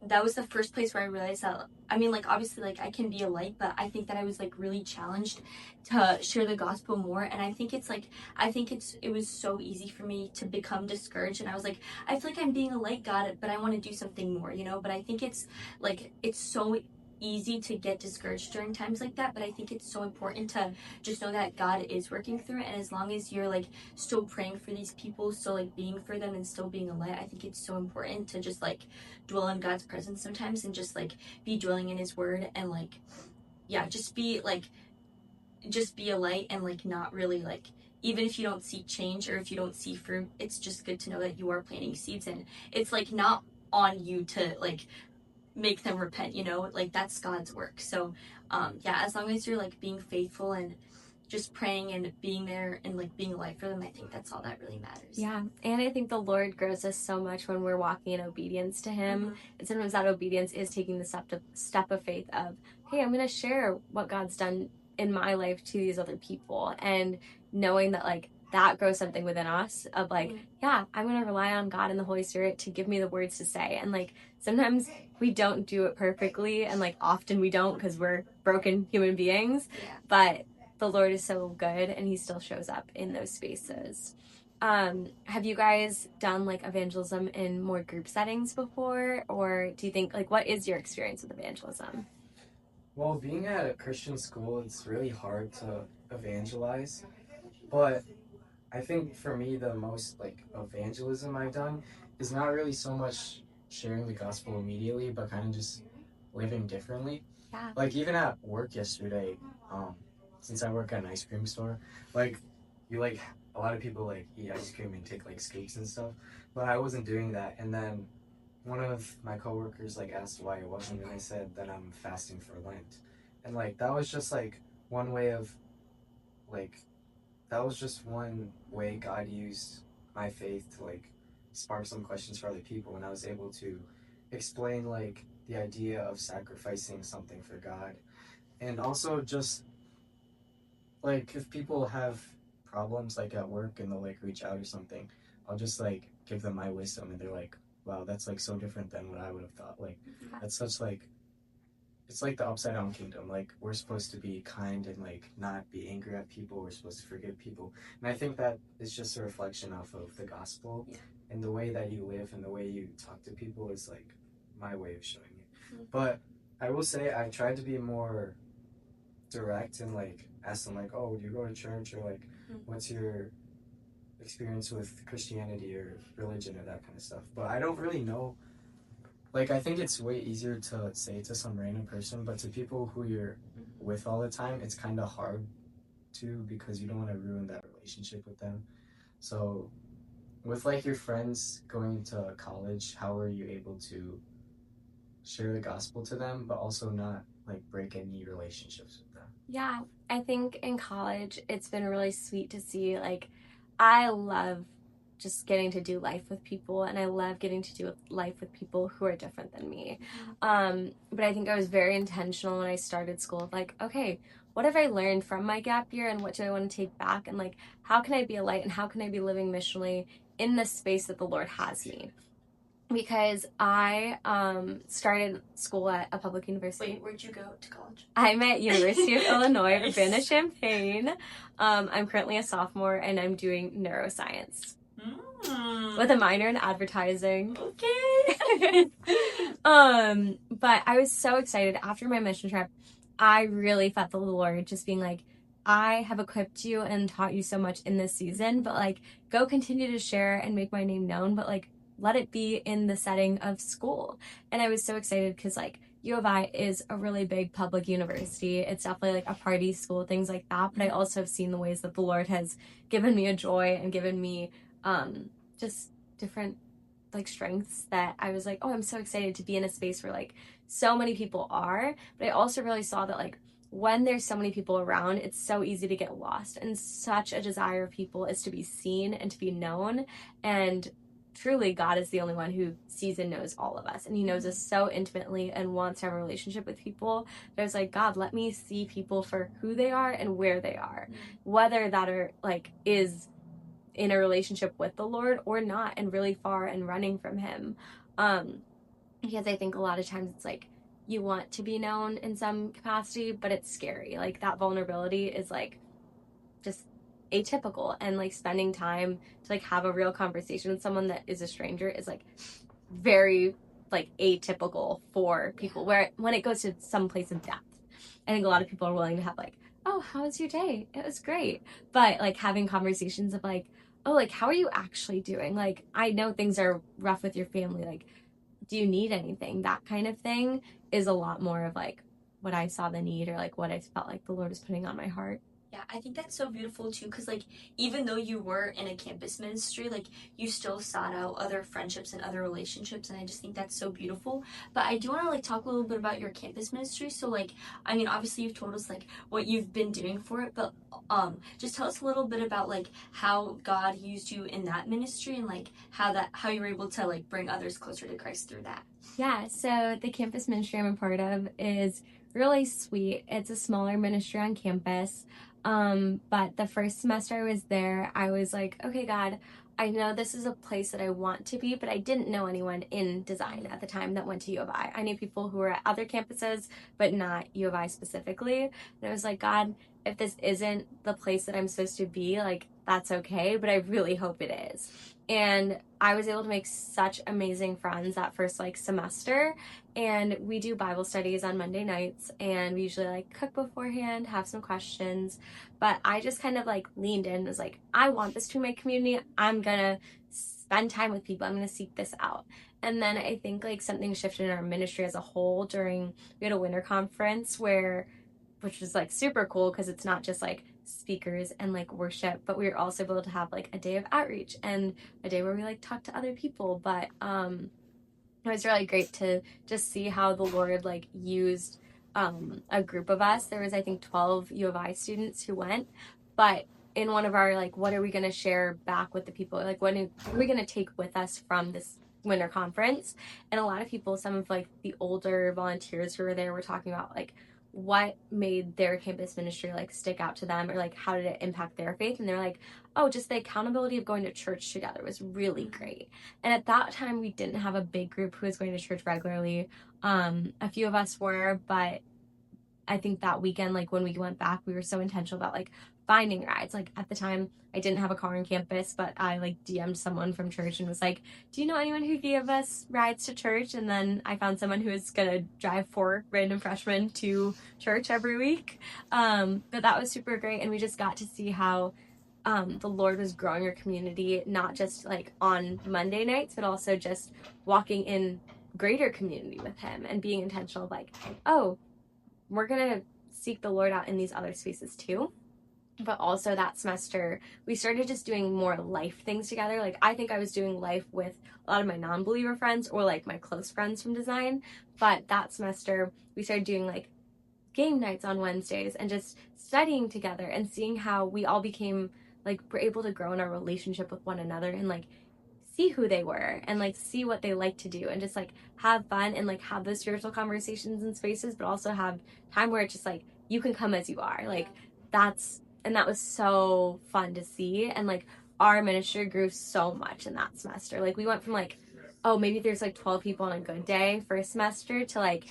[SPEAKER 1] that was the first place where I realized that I mean like obviously like I can be a light, but I think that I was like really challenged to share the gospel more. And I think it was so easy for me to become discouraged, and I was like, I feel like I'm being a light, God, but I want to do something more, you know. But I think it's so easy to get discouraged during times like that, but I think it's so important to just know that God is working through it, and as long as you're like still praying for these people, still like being for them and still being a light, I think it's so important to just like dwell in God's presence sometimes and just like be dwelling in his word, and like yeah, just be a light, and like not really like, even if you don't see change or if you don't see fruit, it's just good to know that you are planting seeds, and it's like not on you to like make them repent, you know, like that's God's work. So yeah, as long as you're like being faithful and just praying and being there and like being a light for them, I think that's all that really matters.
[SPEAKER 2] Yeah, and I think the Lord grows us so much when we're walking in obedience to him. And sometimes that obedience is taking the step of faith of, hey, I'm going to share what God's done in my life to these other people, and knowing that like that grows something within us of like, yeah, I'm going to rely on God and the Holy Spirit to give me the words to say. And like sometimes we don't do it perfectly, and like often we don't because we're broken human beings.
[SPEAKER 1] Yeah.
[SPEAKER 2] But the Lord is so good, and he still shows up in those spaces. Have you guys done like evangelism in more group settings before, or do you think like what is your experience with evangelism?
[SPEAKER 3] Well, being at a Christian school, it's really hard to evangelize. But I think for me, the most like evangelism I've done is not really so much sharing the gospel immediately, but kind of just living differently.
[SPEAKER 2] Yeah.
[SPEAKER 3] Like even at work yesterday, um, since I work at an ice cream store, like you like a lot of people like eat ice cream and take like scoops and stuff, but I wasn't doing that. And then one of my coworkers like asked why I wasn't, and I said that I'm fasting for Lent, and like that was just like one way of like that was just one way God used my faith to like spark some questions for other people, and I was able to explain like the idea of sacrificing something for God, and also just like if people have problems like at work and they'll like reach out or something, I'll just like give them my wisdom, and they're like, wow, that's like so different than what I would have thought. Like that's such like it's like the upside down kingdom. Like we're supposed to be kind and like not be angry at people. We're supposed to forgive people, and I think that is just a reflection off of the gospel, and the way that you live and the way you talk to people is like my way of showing it. But I will say I've tried to be more direct and like ask them like, oh, do you go to church, or like what's your experience with Christianity or religion or that kind of stuff. But I don't really know. Like I think it's way easier to say to some random person, but to people who you're with all the time, it's kind of hard to, because you don't want to ruin that relationship with them. So with like your friends going to college, how are you able to share the gospel to them but also not like break any relationships with them?
[SPEAKER 2] Yeah, I think in college it's been really sweet to see like I love just getting to do life with people, and I love getting to do life with people who are different than me. But I think I was very intentional when I started school of like, okay, what have I learned from my gap year, and what do I want to take back, and like how can I be a light, and how can I be living missionally in this space that the Lord has me? because I started school at a public university.
[SPEAKER 1] Wait, where'd you go to college?
[SPEAKER 2] I'm at University of Illinois, Urbana-Champaign. I'm currently a sophomore, and I'm doing neuroscience with a minor in advertising.
[SPEAKER 1] Okay.
[SPEAKER 2] But I was so excited after my mission trip. I really felt the Lord just being like, I have equipped you and taught you so much in this season, but like, go continue to share and make my name known, but like, let it be in the setting of school. And I was so excited because like U of I is a really big public university. It's definitely like a party school, things like that. But I also have seen the ways that the Lord has given me a joy and given me just different like strengths that I was like, oh, I'm so excited to be in a space where like so many people are. But I also really saw that like when there's so many people around, it's so easy to get lost. And such a desire of people is to be seen and to be known. And truly, God is the only one who sees and knows all of us. And He knows us so intimately and wants to have a relationship with people. But I was like, God, let me see people for who they are and where they are. Whether that are like is in a relationship with the Lord or not, and really far and running from Him. Because I think a lot of times it's like you want to be known in some capacity, but it's scary. Like that vulnerability is like just atypical, and like spending time to like have a real conversation with someone that is a stranger is like very like atypical for people, where when it goes to some place of depth, I think a lot of people are willing to have like, oh, how was your day? It was great. But like having conversations of like, oh, like how are you actually doing? Like I know things are rough with your family, like do you need anything? That kind of thing is a lot more of like what I saw the need, or like what I felt like the Lord was putting on my heart.
[SPEAKER 1] Yeah, I think that's so beautiful too, because like even though you were in a campus ministry, like you still sought out other friendships and other relationships, and I just think that's so beautiful. But I do want to like talk a little bit about your campus ministry. So like, I mean, obviously you've told us like what you've been doing for it, but just tell us a little bit about like how God used you in that ministry, and like how you were able to like bring others closer to Christ through that.
[SPEAKER 2] Yeah, so the campus ministry I'm a part of is really sweet. It's a smaller ministry on campus. But the first semester I was there, I was like, okay, God, I know this is a place that I want to be, but I didn't know anyone in design at the time that went to U of I. I knew people who were at other campuses, but not U of I specifically. And I was like, God, if this isn't the place that I'm supposed to be, like, that's okay, but I really hope it is. And I was able to make such amazing friends that first like semester, and we do Bible studies on Monday nights, and we usually like cook beforehand, have some questions. But I just kind of like leaned in and was like, I want this to be my community. I'm gonna spend time with people. I'm gonna seek this out. And then I think like something shifted in our ministry as a whole during, we had a winter conference which was like super cool because it's not just like speakers and like worship, but we were also able to have like a day of outreach and a day where we like talk to other people. But it was really great to just see how the Lord like used a group of us. There was I think 12 U of I students who went, but in one of our like, what are we going to share back with the people? Like what are we going to take with us from this winter conference? And a lot of people, some of like the older volunteers who were there, were talking about like what made their campus ministry like stick out to them, or like how did it impact their faith. And they're like, oh, just the accountability of going to church together was really great. And at that time we didn't have a big group who was going to church regularly. A few of us were, but I think that weekend, like when we went back, we were so intentional about like finding rides. Like at the time I didn't have a car on campus, but I like DM'd someone from church and was like, do you know anyone who gave us rides to church? And then I found someone who was gonna drive 4 random freshmen to church every week. But that was super great, and we just got to see how the Lord was growing our community, not just like on Monday nights, but also just walking in greater community with Him and being intentional, like, oh, we're gonna seek the Lord out in these other spaces too. But also that semester we started just doing more life things together. Like I think I was doing life with a lot of my non-believer friends or like my close friends from design, but that semester we started doing like game nights on Wednesdays and just studying together and seeing how we all became like, we're able to grow in our relationship with one another and like see who they were and like see what they like to do and just like have fun and like have those spiritual conversations in spaces, but also have time where it's just like you can come as you are. Like that was so fun to see. And like our ministry grew so much in that semester. Like we went from like oh, maybe there's like 12 people on a good day for a semester to like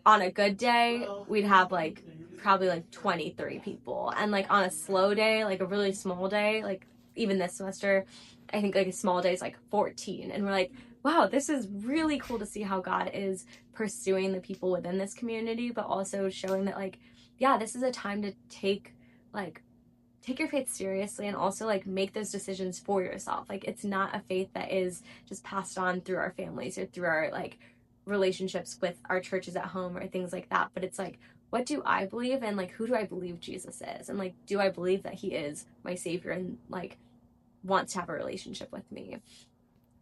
[SPEAKER 2] on a good day, we'd have like probably like 23 people. And like on a slow day, like a really small day, like even this semester, I think like a small day is like 14. And we're like, wow, this is really cool to see how God is pursuing the people within this community, but also showing that like, yeah, this is a time to like take your faith seriously and also like make those decisions for yourself. Like it's not a faith that is just passed on through our families or through our like relationships with our churches at home or things like that, but it's like, what do I believe, and like who do I believe Jesus is, and like do I believe that he is my savior and like wants to have a relationship with me.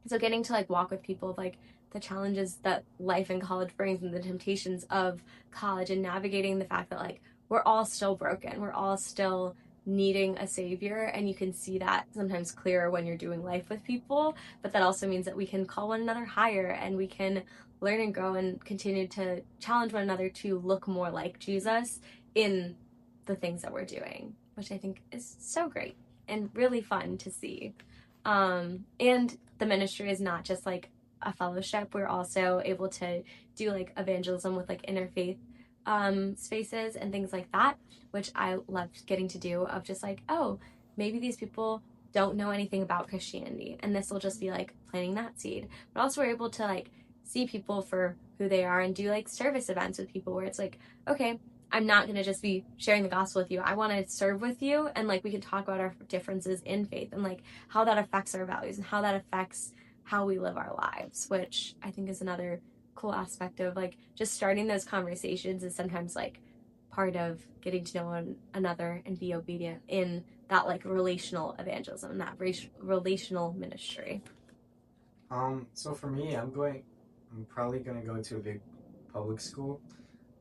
[SPEAKER 2] So getting to like walk with people of like the challenges that life in college brings and the temptations of college and navigating the fact that like we're all still broken, we're all still needing a savior, and you can see that sometimes clearer when you're doing life with people, but that also means that we can call one another higher and we can learn and grow and continue to challenge one another to look more like Jesus in the things that we're doing, which I think is so great and really fun to see. And the ministry is not just like a fellowship. We're also able to do like evangelism with like interfaith spaces and things like that, which I loved getting to do, of just like, oh, maybe these people don't know anything about Christianity, and this will just be like planting that seed. But also we're able to like see people for who they are and do like service events with people where it's like, okay, I'm not going to just be sharing the gospel with you. I want to serve with you, and like we can talk about our differences in faith and like how that affects our values and how that affects how we live our lives, which I think is another cool aspect of like just starting those conversations is sometimes like part of getting to know one another and be obedient in that like relational evangelism and that relational ministry.
[SPEAKER 3] So for me, I'm probably gonna go to a big public school,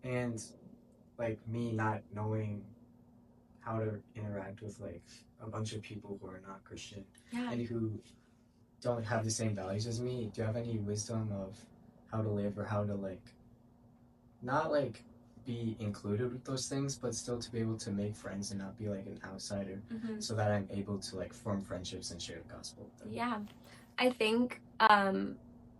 [SPEAKER 3] and like me not knowing how to interact with like a bunch of people who are not Christian
[SPEAKER 2] Yeah.
[SPEAKER 3] and who don't have the same values as me. Do you have any wisdom of how to live, or how to like not like be included with those things, but still to be able to make friends and not be like an outsider, so that I'm able to like form friendships and share the gospel with them?
[SPEAKER 2] Yeah. I think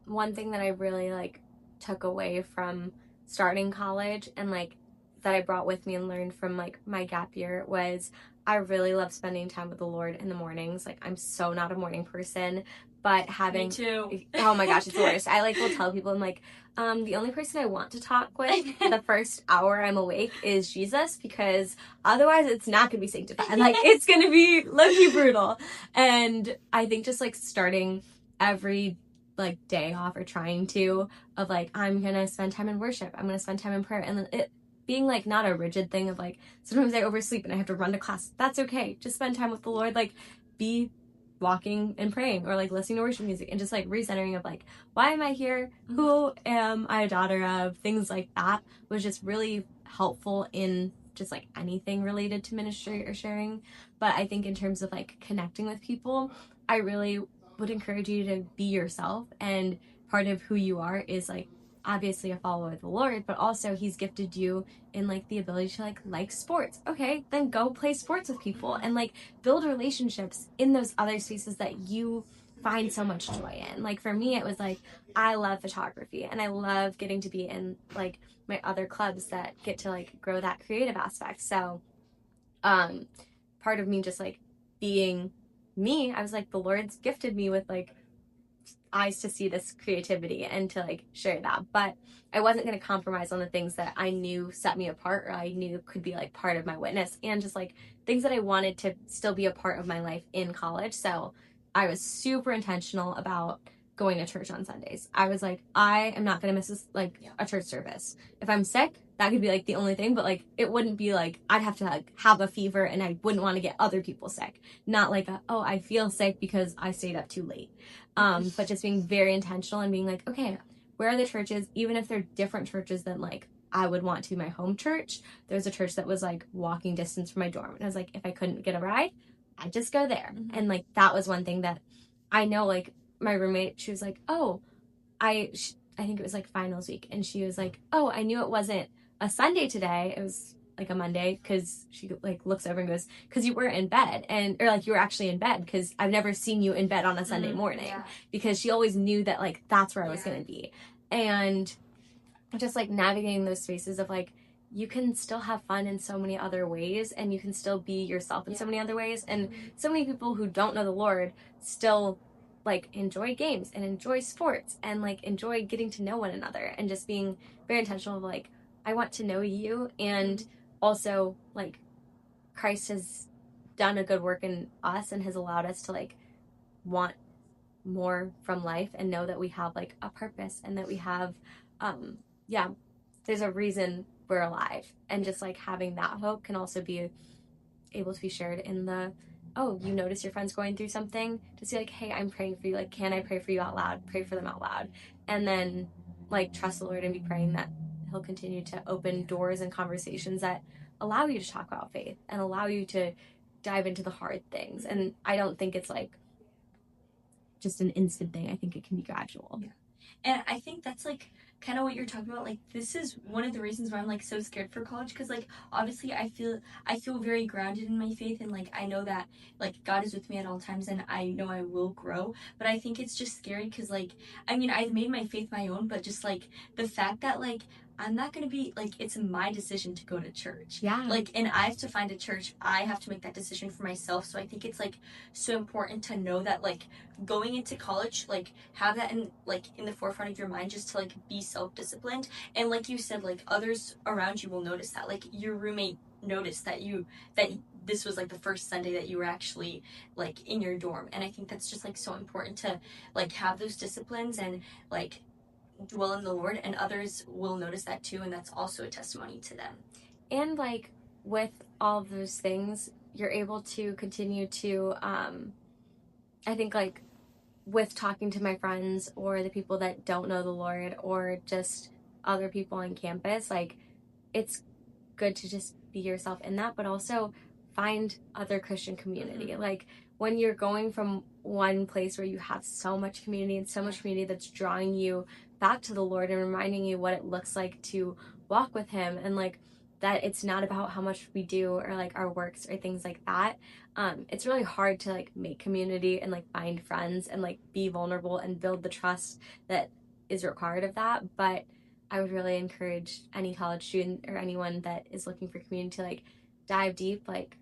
[SPEAKER 2] one thing that I really like took away from starting college and like that I brought with me and learned from like my gap year was I really love spending time with the Lord in the mornings. Like I'm so not a morning person, but having
[SPEAKER 1] Me too.
[SPEAKER 2] Oh my gosh, it's the worst. I like will tell people I'm like, the only person I want to talk with the first hour I'm awake is Jesus, because otherwise it's not gonna be sanctified. Like it's gonna be low-key brutal. And I think just like starting every like day off, or trying to, of like I'm gonna spend time in worship, I'm gonna spend time in prayer, and it being like not a rigid thing of like sometimes I oversleep and I have to run to class. That's okay. Just spend time with the Lord. Like be walking and praying, or like listening to worship music, and just like recentering of like, why am I here? Who am I a daughter of? Things like that was just really helpful in just like anything related to ministry or sharing. But I think in terms of like connecting with people, I really would encourage you to be yourself, and part of who you are is like obviously a follower of the Lord, but also he's gifted you in like the ability to like sports. Okay, then go play sports with people and like build relationships in those other spaces that you find so much joy in. Like for me, it was like I love photography and I love getting to be in like my other clubs that get to like grow that creative aspect. So part of me just like being me, I was like, the Lord's gifted me with like eyes to see this creativity and to like share that. But I wasn't going to compromise on the things that I knew set me apart, or I knew could be like part of my witness, and just like things that I wanted to still be a part of my life in college. So I was super intentional about going to church on Sundays. I was like, I am not going to miss this, like a church service. If I'm sick, that could be like the only thing, but like it wouldn't be like I'd have to like have a fever and I wouldn't want to get other people sick. Not like oh, I feel sick because I stayed up too late. But just being very intentional and being like, okay, where are the churches, even if they're different churches than like I would want to be my home church. There's a church that was like walking distance from my dorm, and I was like, if I couldn't get a ride, I'd just go there. And like that was one thing that I know, like my roommate, she was like, oh, I think it was like finals week, and she was like, oh, I knew it wasn't a Sunday today, it was like a Monday, because she like looks over and goes, because you were in bed, and or like you were actually in bed, because I've never seen you in bed on a Sunday morning.
[SPEAKER 1] Yeah.
[SPEAKER 2] Because she always knew that like that's where I was
[SPEAKER 1] Yeah.
[SPEAKER 2] going to be. And just like navigating those spaces of like, you can still have fun in so many other ways, and you can still be yourself in so many other ways. And so many people who don't know the Lord still like enjoy games and enjoy sports and like enjoy getting to know one another, and just being very intentional of like, I want to know you. And also like Christ has done a good work in us and has allowed us to like want more from life, and know that we have like a purpose, and that we have yeah, there's a reason we're alive. And just like having that hope can also be able to be shared in the, oh, you notice your friend's going through something, to say like, hey, I'm praying for you, like, can I pray for you out loud? Pray for them out loud. And then like trust the Lord and be praying that he'll continue to open doors and conversations that allow you to talk about faith and allow you to dive into the hard things. And I don't think it's like just an instant thing. I think it can be gradual.
[SPEAKER 1] Yeah. And I think that's like kind of what you're talking about. Like, this is one of the reasons why I'm like so scared for college, because like obviously I feel very grounded in my faith, and like I know that like God is with me at all times, and I know I will grow. But I think it's just scary because like, I mean, I've made my faith my own, but just like the fact that like I'm not gonna be like, it's my decision to go to church.
[SPEAKER 2] Yeah.
[SPEAKER 1] Like, and I have to find a church. I have to make that decision for myself. So I think it's like so important to know that like going into college, like have that in like in the forefront of your mind, just to like be self-disciplined. And like you said, like others around you will notice that. Like your roommate noticed that this was like the first Sunday that you were actually like in your dorm. And I think that's just like so important to like have those disciplines and like dwell in the Lord, and others will notice that too, and that's also a testimony to them.
[SPEAKER 2] And like with all of those things, you're able to continue to I think like with talking to my friends or the people that don't know the Lord, or just other people on campus, like it's good to just be yourself in that, but also find other Christian community. Like when you're going from one place where you have so much community and so much community that's drawing you back to the Lord and reminding you what it looks like to walk with him, and like that it's not about how much we do or like our works or things like that. It's really hard to like make community and like find friends and like be vulnerable and build the trust that is required of that. But I would really encourage any college student or anyone that is looking for community to like dive deep, like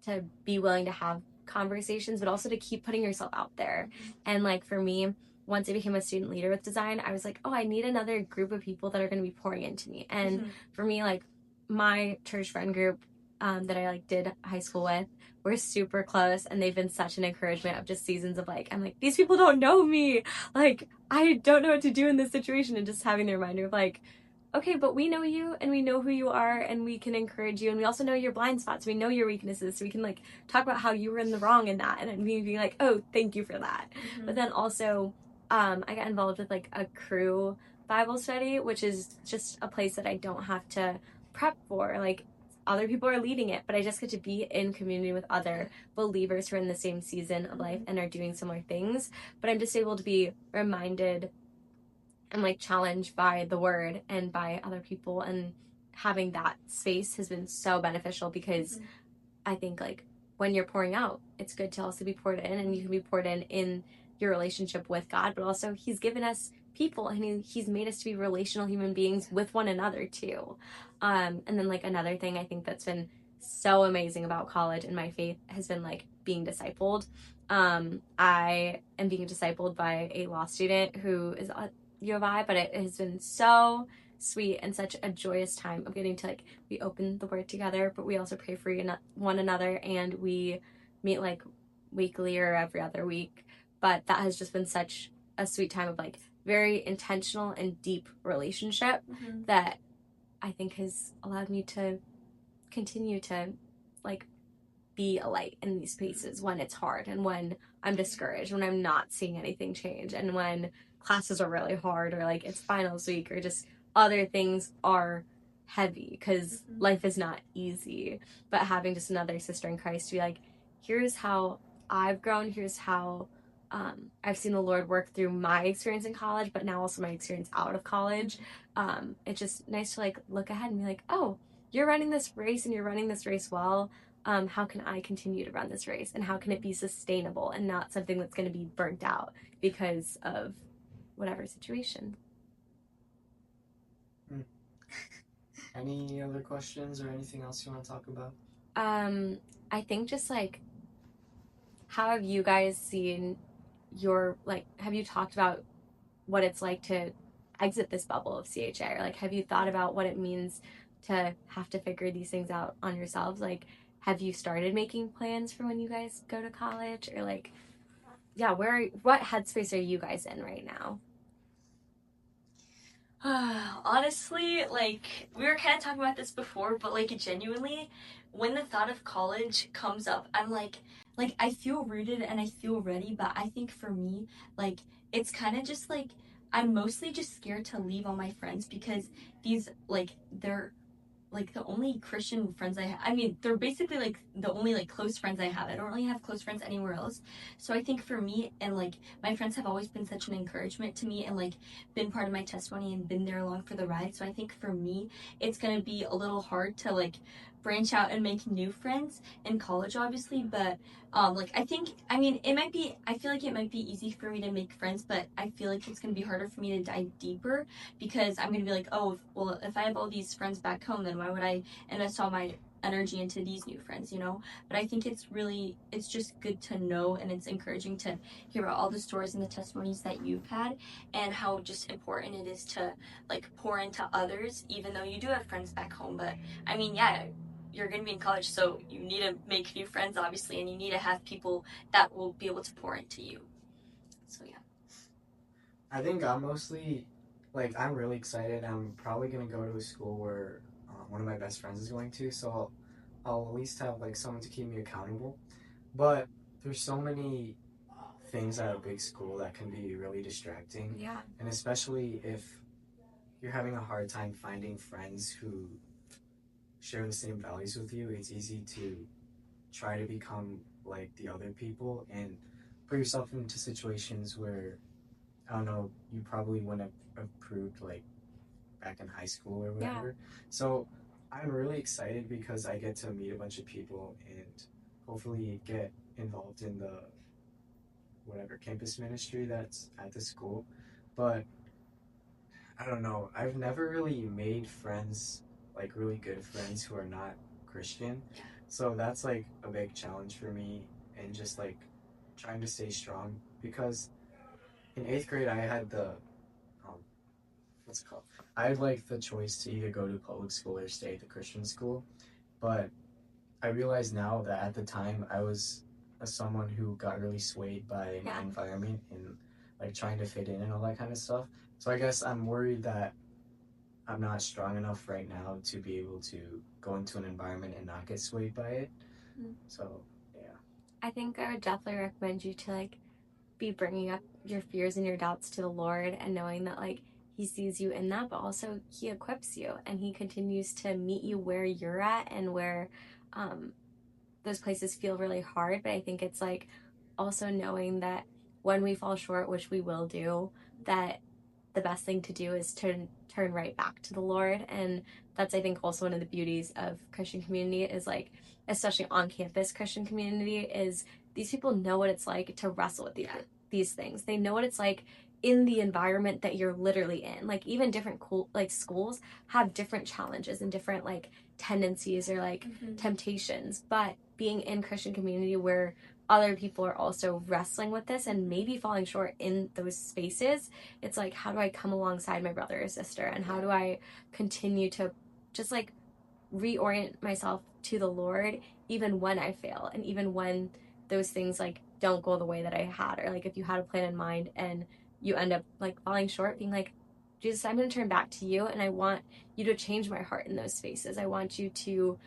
[SPEAKER 2] to be willing to have conversations, but also to keep putting yourself out there. And like for me, once I became a student leader with design, I was like, oh, I need another group of people that are going to be pouring into me. And for me, like my church friend group that I like did high school with, we're super close, and they've been such an encouragement of just seasons of like, I'm like, these people don't know me, like I don't know what to do in this situation, and just having the reminder of like, okay, but we know you and we know who you are, and we can encourage you, and we also know your blind spots, we know your weaknesses, so we can like talk about how you were in the wrong in that, and me being like, oh, thank you for that. But then also I got involved with like a crew Bible study, which is just a place that I don't have to prep for. Like other people are leading it, but I just get to be in community with other believers who are in the same season of life and are doing similar things. But I'm just able to be reminded and like challenged by the word and by other people, and having that space has been so beneficial, because I think like when you're pouring out, it's good to also be poured in, and you can be poured in your relationship with God, but also he's given us people, and he's made us to be relational human beings with one another too. And then like another thing I think that's been so amazing about college and my faith has been like being discipled. I am being discipled by a law student who is at U of I, but it has been so sweet and such a joyous time of getting to like, we open the word together, but we also pray for one another, and we meet like weekly or every other week. But that has just been such a sweet time of like very intentional and deep relationship that I think has allowed me to continue to like be a light in these spaces when it's hard, and when I'm discouraged, when I'm not seeing anything change, and when classes are really hard, or like it's finals week, or just other things are heavy, because life is not easy. But having just another sister in Christ to be like, here's how I've grown, here's how I've seen the Lord work through my experience in college, but now also my experience out of college. It's just nice to like look ahead and be like, oh, you're running this race and you're running this race well. How can I continue to run this race, and how can it be sustainable and not something that's going to be burnt out because of whatever situation?
[SPEAKER 3] Any other questions or anything else you want to talk about?
[SPEAKER 2] I think just like, how have you guys seen your, like, have you talked about what it's like to exit this bubble of CHA? Or like, have you thought about what it means to have to figure these things out on yourselves? Like, have you started making plans for when you guys go to college? Or like, yeah, what headspace are you guys in right now?
[SPEAKER 1] Honestly, like, we were kind of talking about this before, but like, genuinely, when the thought of college comes up, I'm like, I feel rooted and I feel ready, but I think for me, like, it's kind of just like, I'm mostly just scared to leave all my friends because these, like, they're like the only Christian friends I have. I mean, they're basically like the only like close friends I have. I don't really have close friends anywhere else. So I think for me, and like my friends have always been such an encouragement to me and like been part of my testimony and been there along for the ride. So I think for me, it's going to be a little hard to like branch out and make new friends in college, obviously. But like I think, I mean, it might be, I feel like it might be easy for me to make friends, but I feel like it's going to be harder for me to dive deeper because I'm gonna be like, oh, well, if I have all these friends back home, then why would I invest all my energy into these new friends, you know? But I think it's just good to know and it's encouraging to hear about all the stories and the testimonies that you've had and how just important it is to like pour into others, even though you do have friends back home. But I mean, yeah, you're going to be in college, so you need to make new friends, obviously, and you need to have people that will be able to pour into you. So, yeah.
[SPEAKER 3] I think I'm mostly like I'm really excited. I'm probably gonna go to a school where one of my best friends is going to, so I'll at least have like someone to keep me accountable. But there's so many things at a big school that can be really distracting,
[SPEAKER 2] Yeah.
[SPEAKER 3] and especially if you're having a hard time finding friends who share the same values with you, it's easy to try to become like the other people and put yourself into situations where I don't know, you probably wouldn't have approved like back in high school or
[SPEAKER 2] Yeah.
[SPEAKER 3] whatever. So I'm really excited because I get to meet a bunch of people and hopefully get involved in the whatever campus ministry that's at the school. But I don't know, I've never really made friends, like really good friends who are not Christian. So that's like a big challenge for me and just like trying to stay strong because in eighth grade I had the um, what's it called? I had like the choice to either go to public school or stay at the Christian school, but I realize now that at the time I was someone who got really swayed by my environment and like trying to fit in and all that kind of stuff. So I guess I'm worried that I'm not strong enough right now to be able to go into an environment and not get swayed by it. So yeah.
[SPEAKER 2] I think I would definitely recommend you to like be bringing up your fears and your doubts to the Lord and knowing that like he sees you in that, but also he equips you and he continues to meet you where you're at and where um, those places feel really hard. But I think it's like also knowing that when we fall short, which we will do, that the best thing to do is to turn right back to the Lord. And that's, I think, also one of the beauties of Christian community is like, especially on campus Christian community, is these people know what it's like to wrestle with these things. They know what it's like in the environment that you're literally in. Like even different cool like schools have different challenges and different like tendencies or like temptations. But being in Christian community where other people are also wrestling with this and maybe falling short in those spaces, it's like, how do I come alongside my brother or sister, and how do I continue to just like reorient myself to the Lord even when I fail and even when those things like don't go the way that I had, or like if you had a plan in mind and you end up like falling short, being like, Jesus, I'm going to turn back to you and I want you to change my heart in those spaces. I want you to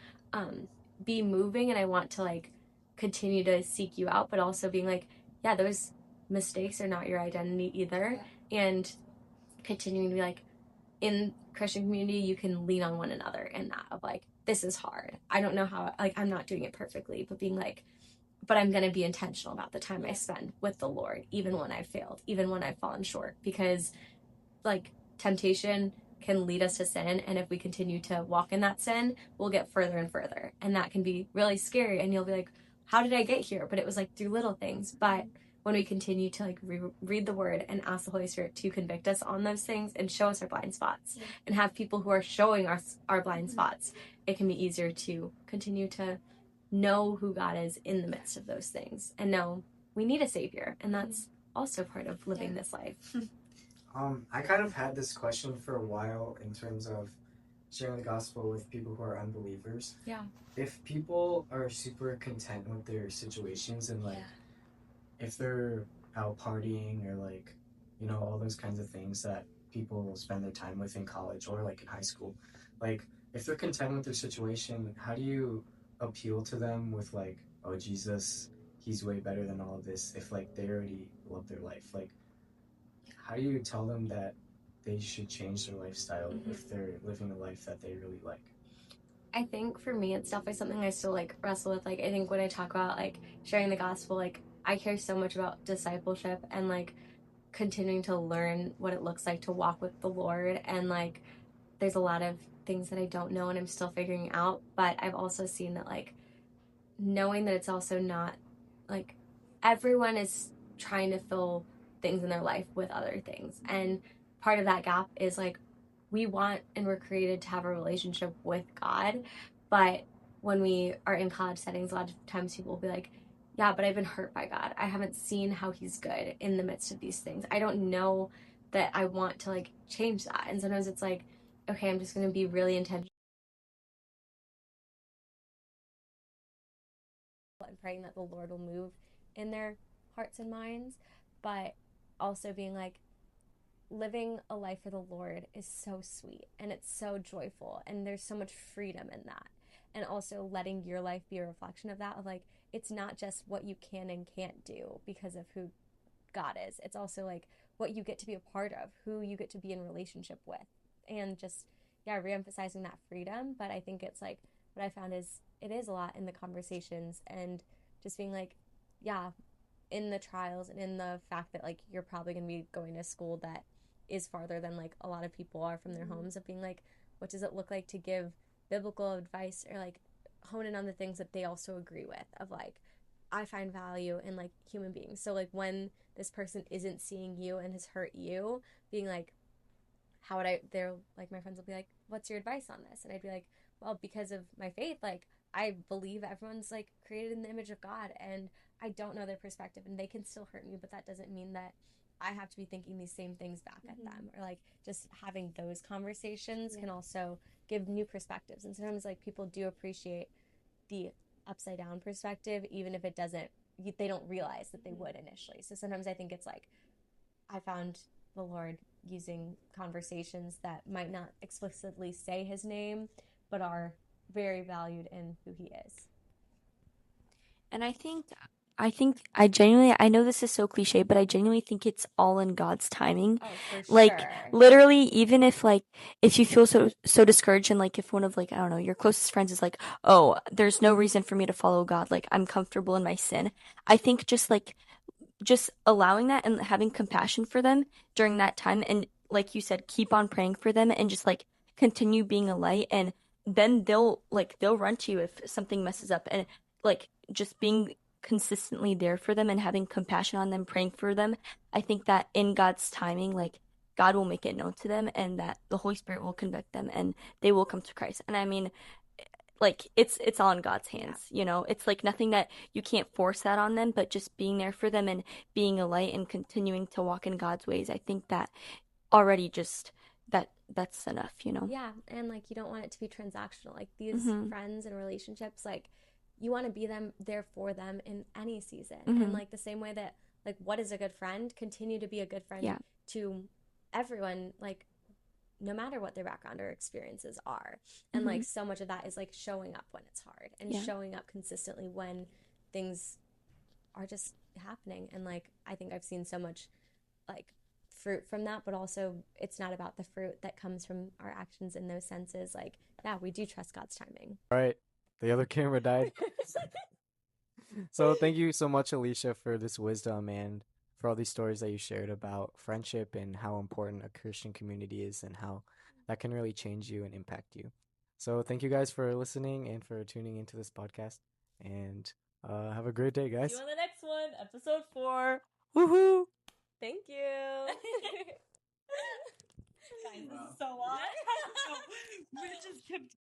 [SPEAKER 2] be moving and I want to like continue to seek you out, but also being like, yeah, those mistakes are not your identity either. And continuing to be like, in Christian community, you can lean on one another in that of like, this is hard. I don't know how, like, I'm not doing it perfectly, but being like, but I'm going to be intentional about the time I spend with the Lord, even when I've failed, even when I've fallen short, because like temptation can lead us to sin. And if we continue to walk in that sin, we'll get further and further. And that can be really scary. And you'll be like, how did I get here? But it was like through little things. But when we continue to like read the word and ask the Holy Spirit to convict us on those things and show us our blind spots and have people who are showing us our blind spots, it can be easier to continue to know who God is in the midst of those things and know we need a savior. And that's also part of living this life.
[SPEAKER 3] I kind of had this question for a while in terms of sharing the gospel with people who are unbelievers.
[SPEAKER 2] Yeah.
[SPEAKER 3] If people are super content with their situations and like if they're out partying or like, you know, all those kinds of things that people spend their time with in college or like in high school, like if they're content with their situation, how do you appeal to them with like, oh, Jesus, he's way better than all of this if like they already love their life? Like, how do you tell them that they should change their lifestyle if they're living a life that they really like?
[SPEAKER 2] I think for me, it's definitely something I still like wrestle with. Like, I think when I talk about like sharing the gospel, like I care so much about discipleship and like continuing to learn what it looks like to walk with the Lord. And like, there's a lot of things that I don't know and I'm still figuring out. But I've also seen that like knowing that it's also not like everyone is trying to fill things in their life with other things. And part of that gap is like we want and we're created to have a relationship with God. But when we are in college settings, a lot of times people will be like, yeah, but I've been hurt by God. I haven't seen how he's good in the midst of these things. I don't know that I want to like change that. And sometimes it's like, okay, I'm just going to be really intentional and praying that the Lord will move in their hearts and minds, but also being like, living a life for the Lord is so sweet and it's so joyful and there's so much freedom in that. And also letting your life be a reflection of that, of like, it's not just what you can and can't do because of who God is. It's also like what you get to be a part of, who you get to be in relationship with. And just, yeah, reemphasizing that freedom. But I think it's like what I found is it is a lot in the conversations and just being like, yeah, in the trials and in the fact that like you're probably going to be going to school that is farther than like a lot of people are from their homes, of being like, what does it look like to give biblical advice or like hone in on the things that they also agree with, of like, I find value in like human beings. So like when this person isn't seeing you and has hurt you, being like, how would I, they're like, my friends will be like, what's your advice on this? And I'd be like, well, because of my faith, like I believe everyone's like created in the image of God and I don't know their perspective and they can still hurt me, but that doesn't mean that I have to be thinking these same things back at them. Or like just having those conversations can also give new perspectives. And sometimes like people do appreciate the upside down perspective, even if it doesn't, they don't realize that they would initially. So sometimes I think it's like, I found the Lord using conversations that might not explicitly say his name, but are very valued in who he is.
[SPEAKER 1] And I think I genuinely, I know this is so cliche, but I genuinely think it's all in God's timing.
[SPEAKER 2] Oh, for
[SPEAKER 1] Like
[SPEAKER 2] sure.
[SPEAKER 1] literally, even if like if you feel so discouraged and like if one of like I don't know your closest friends is like, oh, there's no reason for me to follow God, like I'm comfortable in my sin. I think just allowing that and having compassion for them during that time and like you said keep on praying for them and just like continue being a light and then they'll run to you if something messes up and like just being consistently there for them and having compassion on them praying for them. I think that in God's timing like God will make it known to them and that the Holy Spirit will convict them and they will come to Christ. And I mean like it's all in God's hands, you know. It's like nothing that you can't force that on them, but just being there for them and being a light and continuing to walk in God's ways. I think that already just that's enough, you know.
[SPEAKER 2] Yeah, and like you don't want it to be transactional. Like these
[SPEAKER 1] Mhm.
[SPEAKER 2] friends and relationships, like you want to be them there for them in any season. And
[SPEAKER 1] Mhm.
[SPEAKER 2] like the same way that like what is a good friend, continue to be a good friend
[SPEAKER 1] Yeah.
[SPEAKER 2] to everyone, like no matter what their background or experiences are. And like
[SPEAKER 1] Mhm.
[SPEAKER 2] so much of that is like showing up when it's hard and
[SPEAKER 1] Yeah.
[SPEAKER 2] showing up consistently when things are just happening. And like I think I've seen so much like fruit from that, but also it's not about the fruit that comes from our actions in those senses. Like, yeah, we do trust God's timing.
[SPEAKER 3] All right, the other camera died. So thank you so much, Alicia, for this wisdom and for all these stories that you shared about friendship and how important a Christian community is and how that can really change you and impact you. So thank you guys for listening and for tuning into this podcast. And have a great day, guys.
[SPEAKER 4] See you on the next one, episode 4.
[SPEAKER 3] Woohoo!
[SPEAKER 4] Thank you.
[SPEAKER 1] Guys, this is so odd. We just kept